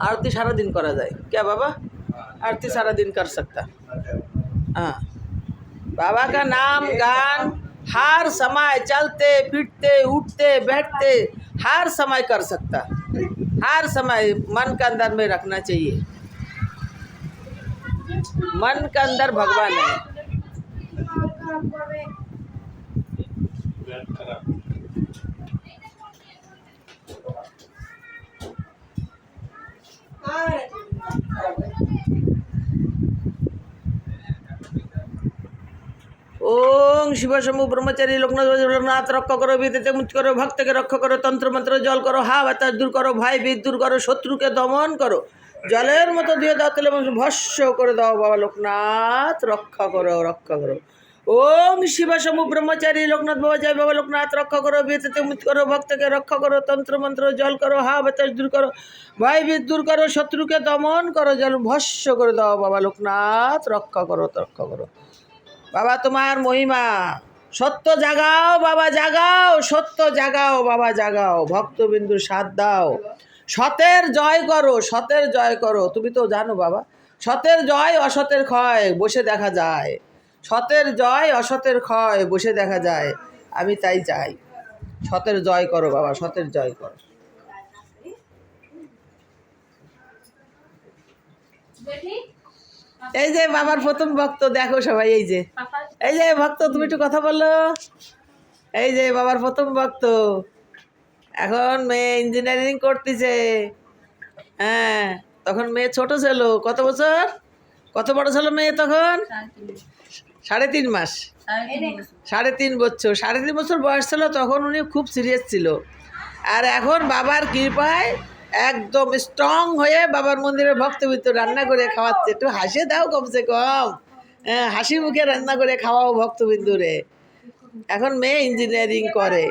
आरती सारा दिन करा जाए क्या बाबा? आरती सारा दिन कर सकता। हाँ, बाबा का नाम गान हर समय चलते फिरते उठते बैठते हर समय कर सकता। हर समय मन के अंदर में रखना चाहिए। मन के अंदर भगवान है। ओम शिव शंभु ब्रह्मचारी लोकनाथ रक्षा करो, विद्युत मुक्त करो, भक्त के रक्षा करो, तंत्र मंत्र जल करो, हा बातास दूर करो, भाई बीत दूर करो, शत्रु के दमन करो, जलेर मतो दिए दाओ तेले भस्म करे दाओ बाबा लोकनाथ रक्षा करो रक्षा करो। ओम शिव शंभु ब्रह्मचारी लोकनाथ बाबा जय बाबा लोकनाथ रक्षा करो, विद्युत मुक्त करो, भक्त के रक्षा करो, तंत्र मंत्र जल करो, हा बातास दूर करो, भाई बीत दूर करो, शत्रु के दमन करो, जल भस्म करे दाओ बाबा लोकनाथ रक्षा करो रक्षा करो। बाबा तुम्हार महिमा सत्य जागाओ बाबा जागाओ, सत्य जागाओ बाबा जागाओ, भक्तबिंदु साथ दाओ, सतेर जय करो सतेर जय करो। তুমি তো জানো বাবা, সতের জয় অসতের ক্ষয় বসে দেখা যায়, সতের জয় অসতের ক্ষয় বসে দেখা যায়। আমি তাই চাই, সতের জয় করো বাবা, সতের জয় করো। এই যে বাবার প্রথম ভক্ত দেখো সবাই, এই যে ভক্ত, তুমি একটু কথা বলো। এই যে বাবার প্রথম ভক্ত, এখন মেয়ে ইঞ্জিনিয়ারিং করতেছে। হ্যাঁ, তখন মেয়ে ছোট ছিল। কত বছর, কত বড় ছিল মেয়ে তখন? 3.5 মাস, 3.5 বছর, 3.5 বছর বয়স ছিল তখন। উনি খুব সিরিয়াস ছিল। আর এখন বাবার কৃপায় একদম স্ট্রং হয়ে বাবার মন্দিরে ভক্তবিত্ত রান্না করে খাওয়াচ্ছে। একটু হাসে দাও কমসে কম, হ্যাঁ, হাসি মুখে রান্না করে খাওয়াও ভক্তবিন্দুরে। এখন মেয়ে ইঞ্জিনিয়ারিং করে।